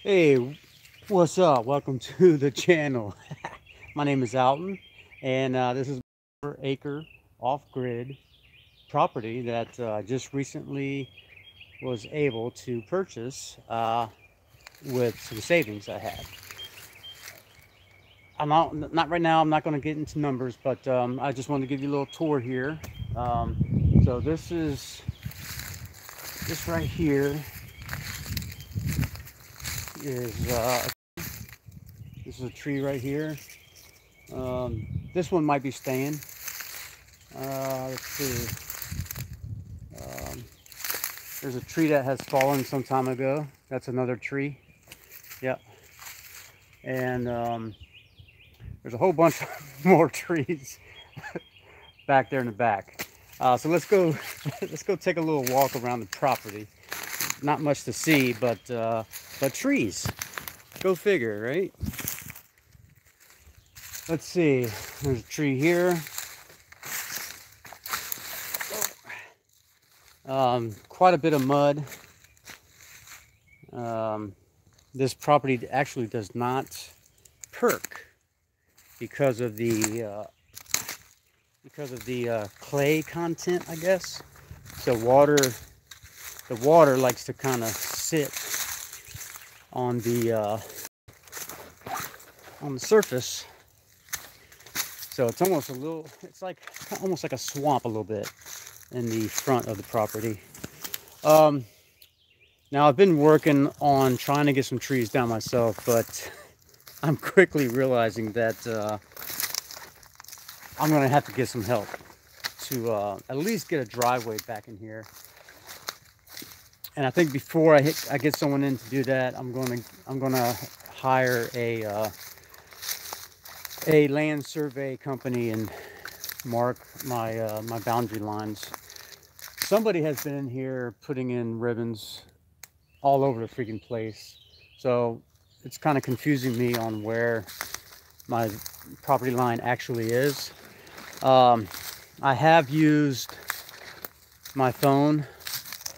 Hey, what's up? Welcome to the channel. My name is Alton, and this is acre off-grid property that I just recently was able to purchase with some savings I had. Not right now. I'm not going to get into numbers, but I just wanted to give you a little tour here. So this right here is this is a tree right here. This one might be staying. Let's see. There's a tree that has fallen some time ago. That's another tree. Yep. And there's a whole bunch more trees back there in the back. So let's go. Let's go take a little walk around the property. Not much to see, but trees. Go figure, right? Let's see. There's a tree here. Quite a bit of mud. This property actually does not perk because of the clay content, I guess. So the water likes to kind of sit on the surface. So it's almost it's like almost like a swamp a little bit in the front of the property. Now I've been working on trying to get some trees down myself, but I'm quickly realizing that I'm gonna have to get some help to at least get a driveway back in here. And I think before I get someone in to do that, I'm gonna hire a land survey company and mark my my boundary lines. Somebody has been in here putting in ribbons all over the freaking place, so it's kind of confusing me on where my property line actually is. I have used my phone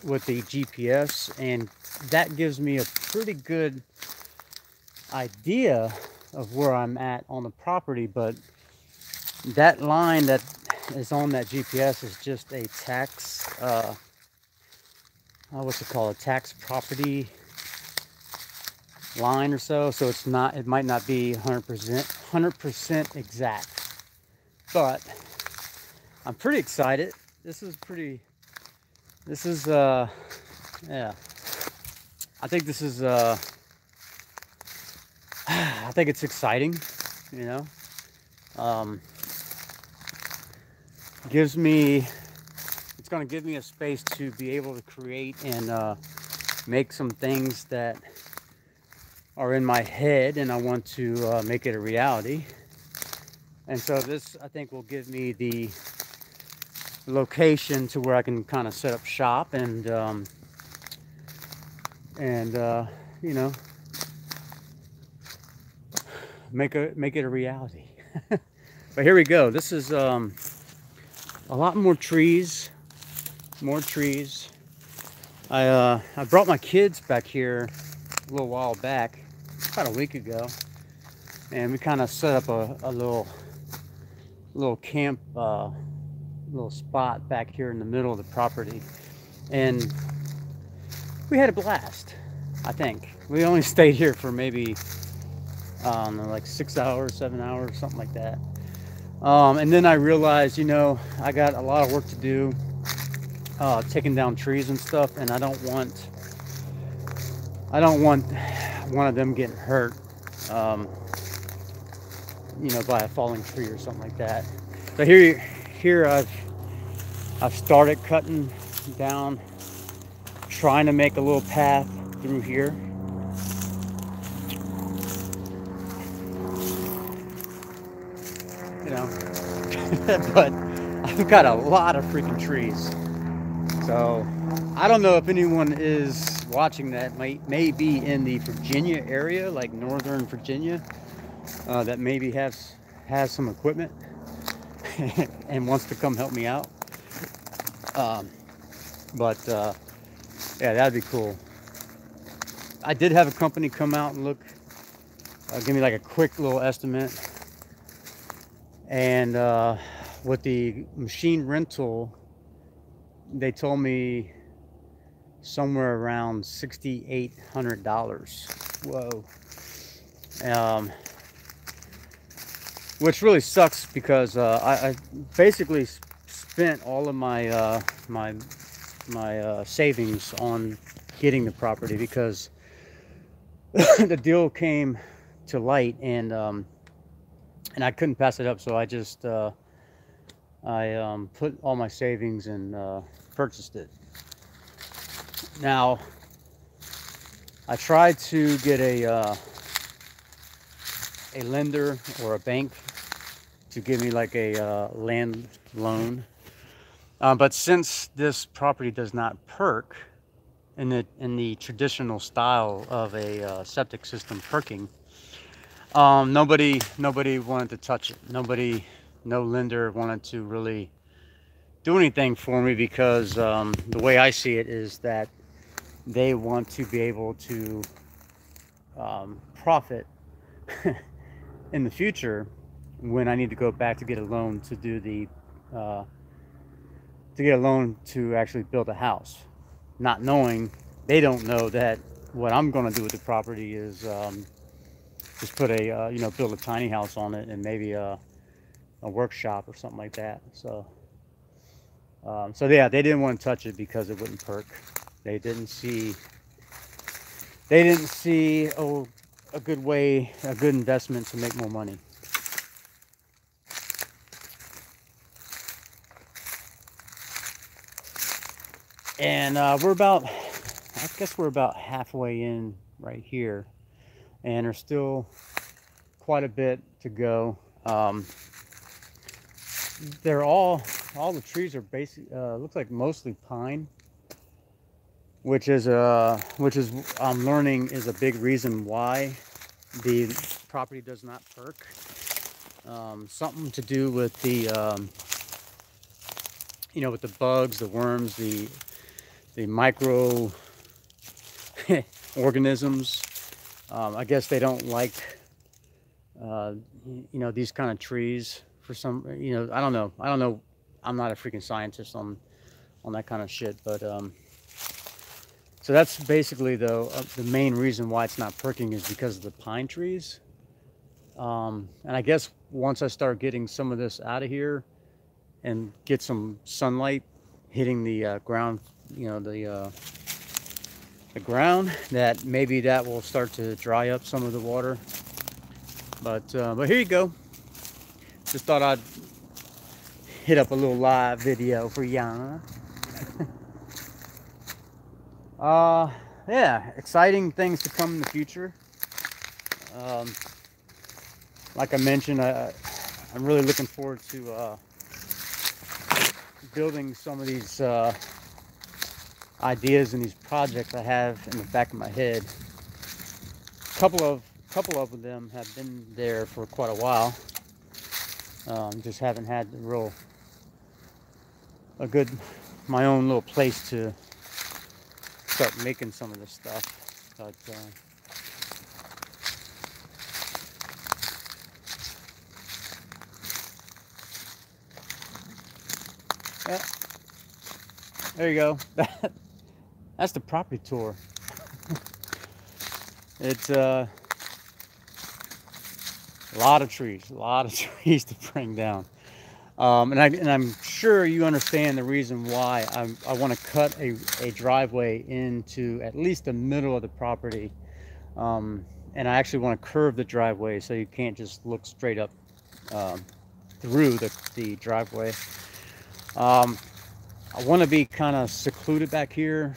with the GPS, and that gives me a pretty good idea of where I'm at on the property, but that line that is on that GPS is just a tax what's it called, a tax property line or so, so it's not, it might not be 100% exact, but I'm pretty excited. This is yeah, I think this is I think it's exciting, you know. It's going to give me a space to be able to create and make some things that are in my head, and I want to make it a reality. And so this, I think, will give me the location to where I can kind of set up shop and you know, make it a reality. But here we go. This is a lot more trees. I brought my kids back here a little while back, about a week ago, and we kind of set up a little camp, little spot back here in the middle of the property, and we had a blast. I think we only stayed here for maybe like 6 hours, 7 hours, something like that. And then I realized, you know, I got a lot of work to do, taking down trees and stuff, and I don't want one of them getting hurt, you know, by a falling tree or something like that. So here I've started cutting down, trying to make a little path through here. You know, but I've got a lot of freaking trees. So I don't know if anyone is watching that may be in the Virginia area, like Northern Virginia, that maybe has some equipment and wants to come help me out. Yeah, that'd be cool. I did have a company come out and look, give me like a quick little estimate. And with the machine rental, they told me somewhere around $6,800. Whoa. Which really sucks because I basically spent all of my my savings on getting the property, because the deal came to light, and I couldn't pass it up, so I just put all my savings and purchased it. Now, I tried to get a lender or a bank to give me like a land loan, but since this property does not perk in the traditional style of a septic system perking, nobody wanted to touch it. No lender wanted to really do anything for me, because the way I see it is that they want to be able to profit in the future when I need to go back to get a loan to do the to get a loan to actually build a house, not knowing, they don't know that what I'm going to do with the property is just put a build a tiny house on it, and maybe a workshop or something like that. So so yeah, they didn't want to touch it because it wouldn't perk. They didn't see a good way, a good investment to make more money. And I guess we're about halfway in right here, and there's still quite a bit to go. They're all the trees are basically looks like mostly pine, which is I'm learning is a big reason why the property does not perk. Something to do with the with the bugs, the worms, the micro organisms. I guess they don't like these kind of trees for some, I don't know. I'm not a freaking scientist on that kind of shit, but so that's basically the main reason why it's not perking, is because of the pine trees. And I guess once I start getting some of this out of here and get some sunlight hitting the ground, the ground, that maybe that will start to dry up some of the water. But here you go. Just thought I'd hit up a little live video for Yana. Yeah, exciting things to come in the future. Like I mentioned, I'm really looking forward to building some of these ideas and these projects I have in the back of my head. A couple of them have been there for quite a while. Just haven't had my own little place to start making some of this stuff. But yeah, there you go. That's the property tour. It's a lot of trees to bring down. And I'm sure you understand the reason why I want to cut a driveway into at least the middle of the property. And I actually want to curve the driveway so you can't just look straight up through the driveway. I want to be kind of secluded back here.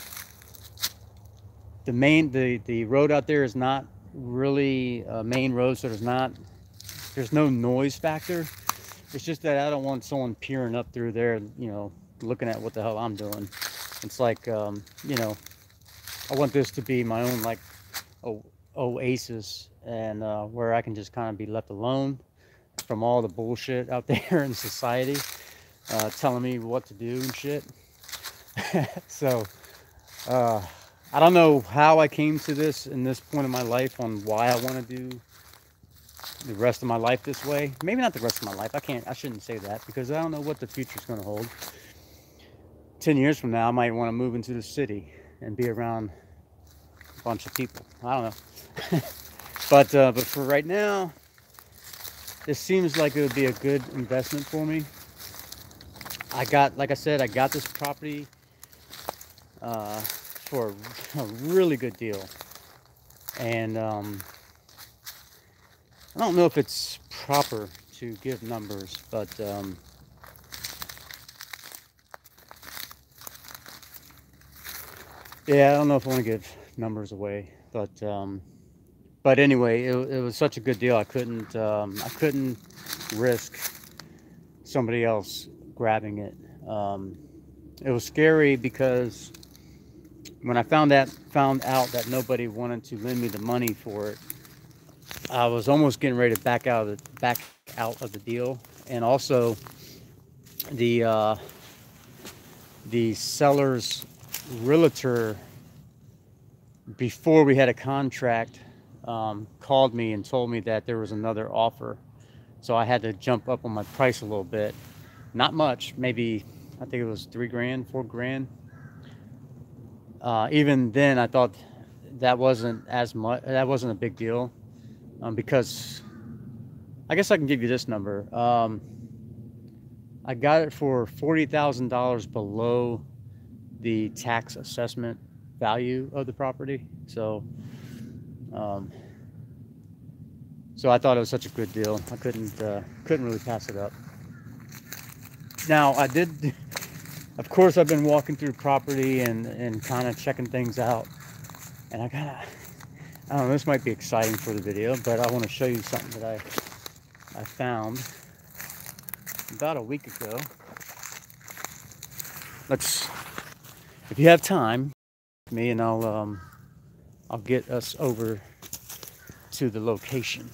The road out there is not really a main road, so there's no noise factor. It's just that I don't want someone peering up through there, looking at what the hell I'm doing. It's like, I want this to be my own, like, oasis, and where I can just kind of be left alone from all the bullshit out there in society, telling me what to do and shit. So, I don't know how I came to this in this point in my life on why I want to do the rest of my life this way. Maybe not the rest of my life. I shouldn't say that because I don't know what the future's going to hold. 10 years from now, I might want to move into the city and be around a bunch of people. I don't know. But for right now, this seems like it would be a good investment for me. Like I said, I got this property for a really good deal. And I don't know if it's proper to give numbers, but yeah, I don't know if I want to give numbers away, but anyway, it was such a good deal. I couldn't risk somebody else grabbing it. It was scary because when I found out that nobody wanted to lend me the money for it, I was almost getting ready to back out of the deal. And also, the seller's realtor, before we had a contract, called me and told me that there was another offer. So I had to jump up on my price a little bit. Not much, maybe, I think it was 3 grand, 4 grand. Even then, I thought that wasn't as much. That wasn't a big deal, because I guess I can give you this number. I got it for $40,000 below the tax assessment value of the property. So, so I thought it was such a good deal. I couldn't really pass it up. Now I did. Of course, I've been walking through property and kind of checking things out. And I don't know, this might be exciting for the video, but I want to show you something that I found about a week ago. If you have time, me and I'll get us over to the location.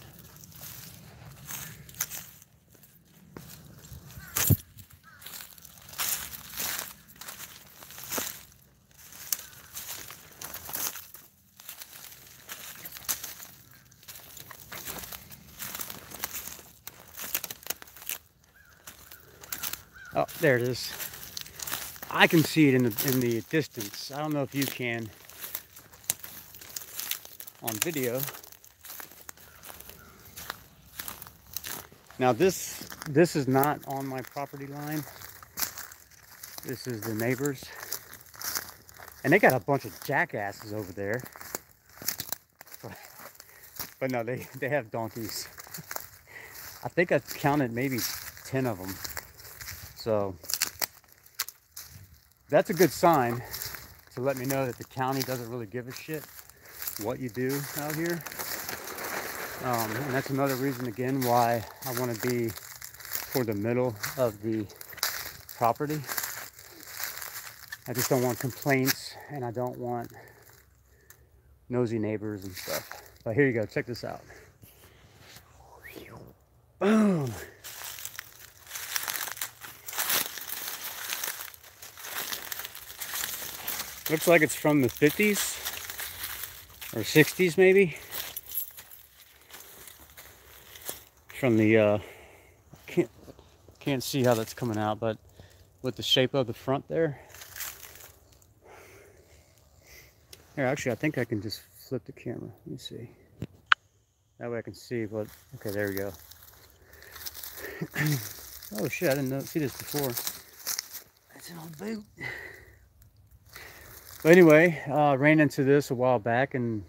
Oh, there it is. I can see it in the distance. I don't know if you can on video. Now this is not on my property line. This is the neighbors. And they got a bunch of jackasses over there. But no, they have donkeys. I think I counted maybe 10 of them. So that's a good sign to let me know that the county doesn't really give a shit what you do out here. And that's another reason, again, why I want to be toward the middle of the property. I just don't want complaints, and I don't want nosy neighbors and stuff. But here you go, check this out. Boom! Looks like it's from the 50s or 60s maybe. From the can't see how that's coming out, but with the shape of the front there. Here, actually, I think I can just flip the camera. Let me see. That way I can see what. Okay, there we go. Oh shit! I didn't see this before. It's an old boot. But anyway, ran into this a while back, and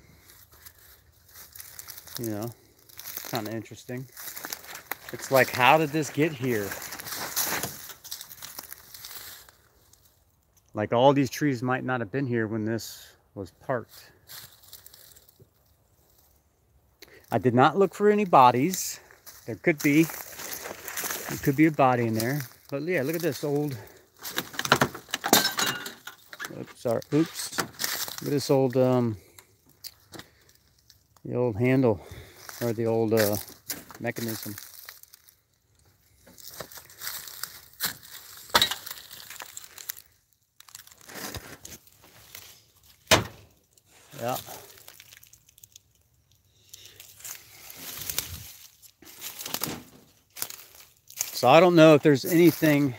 you know, kind of interesting. It's like, how did this get here? Like, all these trees might not have been here when this was parked. I did not look for any bodies. There could be a body in there. But yeah, look at this old. Oops, sorry. Oops. Look at this old, the old handle, or the old mechanism. Yeah. So I don't know if there's anything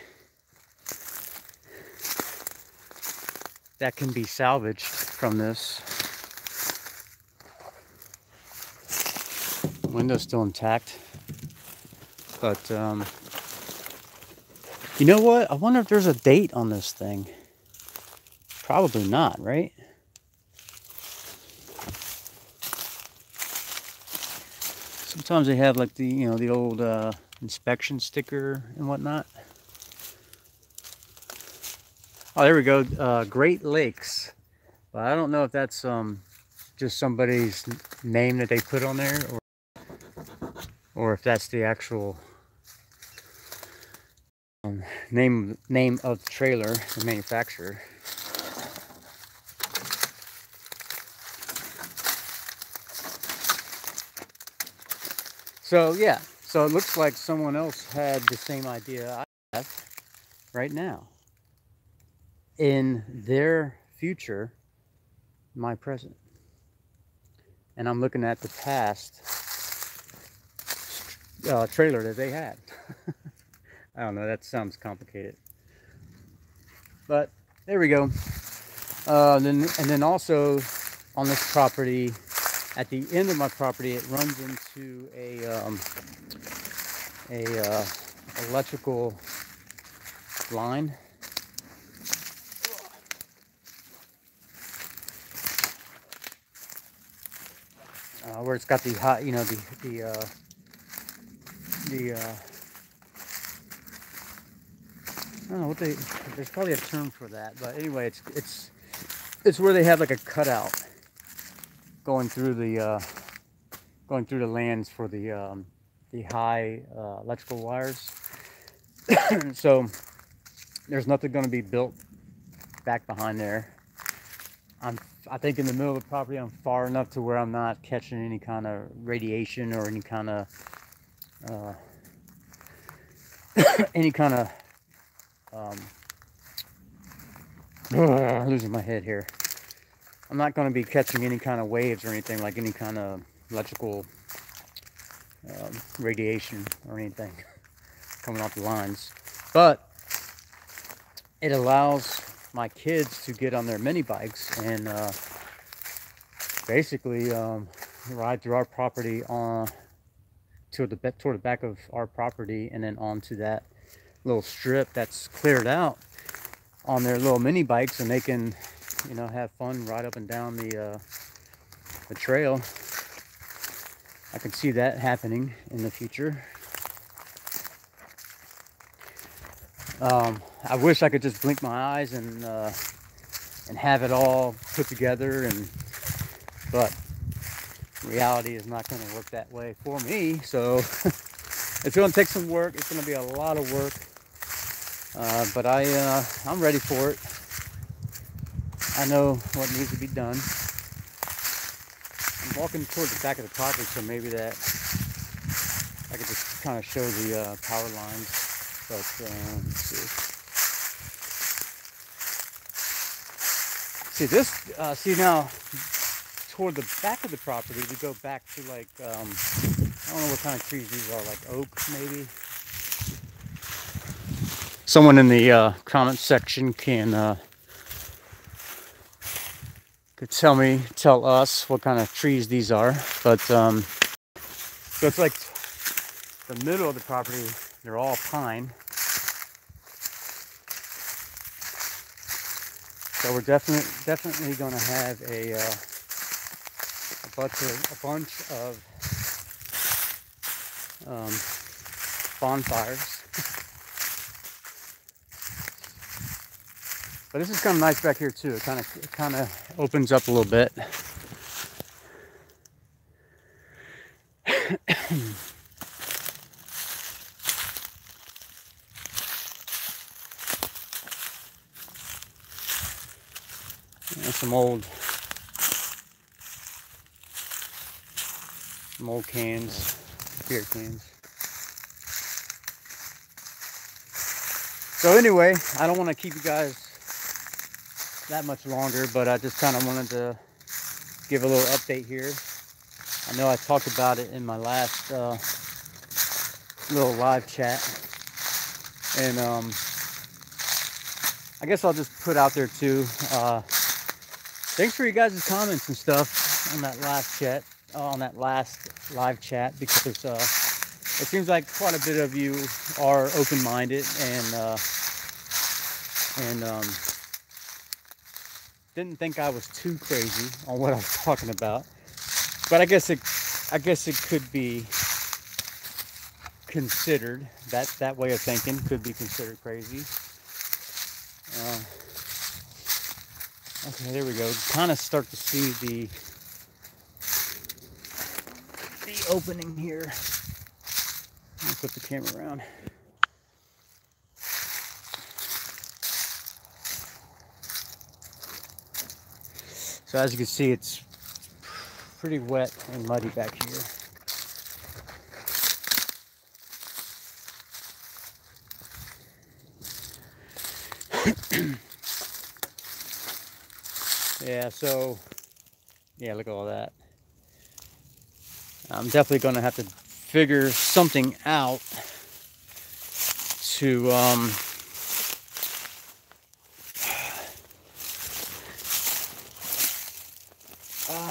that can be salvaged from this. Window's still intact. But, you know what? I wonder if there's a date on this thing. Probably not, right? Sometimes they have like the, you know, the old inspection sticker and whatnot. Oh, there we go. Great Lakes. But I don't know if that's just somebody's name that they put on there, or if that's the actual name of the trailer, the manufacturer. So yeah, so it looks like someone else had the same idea I have right now. In their future, my present. And I'm looking at the past trailer that they had. I don't know, that sounds complicated. But there we go. And then also on this property, at the end of my property, it runs into a electrical line. Where it's got the hot, you know, I don't know what there's probably a term for that, but anyway, it's where they have like a cutout going through the lands for the high electrical wires. So there's nothing going to be built back behind there. I think in the middle of the property, I'm far enough to where I'm not catching any kind of radiation or any kind of losing my head here. I'm not going to be catching any kind of waves or anything, like any kind of electrical radiation or anything coming off the lines. But it allows my kids to get on their mini bikes and basically ride through our property toward the back of our property, and then onto that little strip that's cleared out on their little mini bikes, and they can, you know, have fun, ride up and down the trail. I can see that happening in the future. I wish I could just blink my eyes and have it all put together, but reality is not going to work that way for me. So it's going to take some work. It's going to be a lot of work, but I'm ready for it. I know what needs to be done. I'm walking towards the back of the property, so maybe that I could just kind of show the power lines. But let's see this. See now, toward the back of the property, we go back to like I don't know what kind of trees these are, like oak maybe. Someone in the comment section can could tell us what kind of trees these are. But so it's like the middle of the property, they're all pine. So we're definitely going to have a bunch of bonfires. But this is kind of nice back here too. It kind of opens up a little bit. Some old cans, beer cans. So anyway, I don't want to keep you guys that much longer, but I just kind of wanted to give a little update here. I know I talked about it in my last little live chat, and I guess I'll just put out there too. Thanks for you guys' comments and stuff on that last chat, on that last live chat, because it seems like quite a bit of you are open-minded and didn't think I was too crazy on what I was talking about. But I guess it could be considered, that way of thinking could be considered crazy. Okay, there we go. Kind of start to see the opening here. Let me put the camera around. So as you can see, it's pretty wet and muddy back here. Yeah, so yeah, look at all that. I'm definitely going to have to figure something out to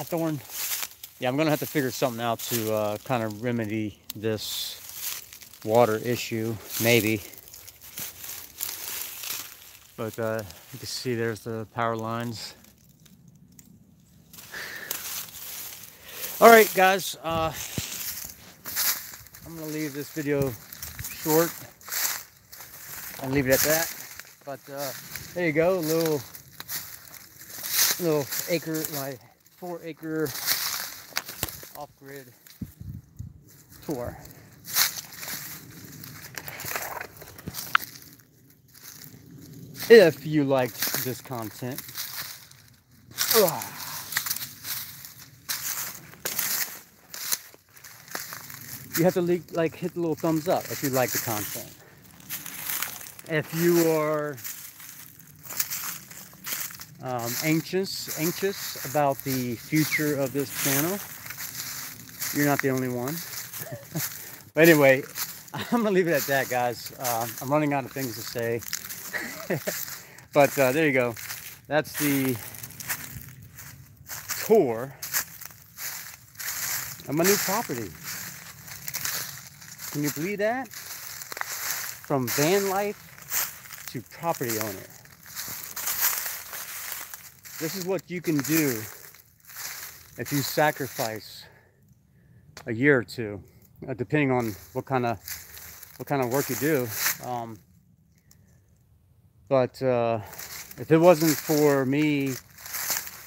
thorn. Yeah, I'm going to have to figure something out to kind of remedy this water issue, maybe. But you can see there's the power lines. All right, guys, I'm gonna leave this video short and leave it at that. But there you go, little acre, my 4-acre off-grid tour. If you liked this content, you have to like hit the little thumbs up if you like the content. If you are anxious about the future of this channel, you're not the only one. But anyway, I'm gonna leave it at that, guys. I'm running out of things to say. But there you go. That's the tour of my new property. Can you believe that? From van life to property owner. This is what you can do if you sacrifice a year or two, depending on what kind of work you do. But if it wasn't for me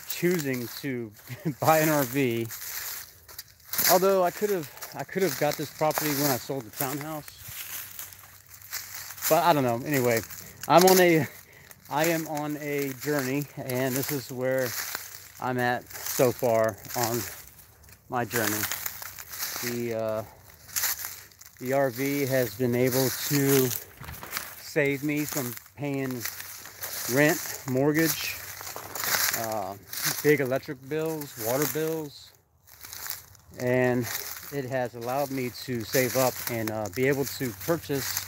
choosing to buy an RV, although I could have got this property when I sold the townhouse, but I don't know. Anyway, I am on a journey, and this is where I'm at so far on my journey. The RV has been able to save me from paying rent, mortgage, big electric bills, water bills, and it has allowed me to save up and be able to purchase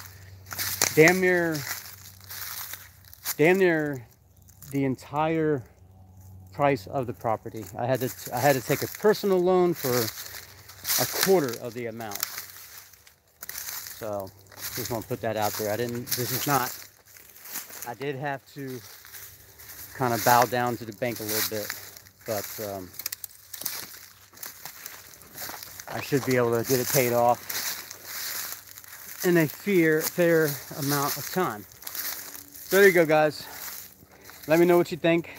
damn near the entire price of the property. I had to take a personal loan for a quarter of the amount. So just want to put that out there. I did have to kind of bow down to the bank a little bit, but I should be able to get it paid off in a fair amount of time. So there you go, guys. Let me know what you think.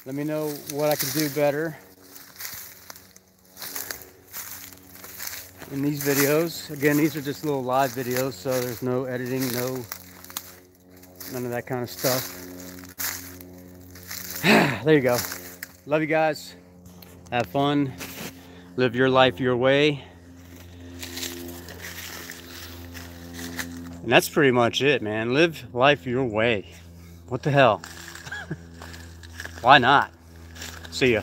Let me know what I can do better in these videos. Again, these are just little live videos, so there's no editing, none of that kind of stuff. There you go. Love you guys. Have fun. Live your life your way. And that's pretty much it, man. Live life your way. What the hell? Why not? See ya.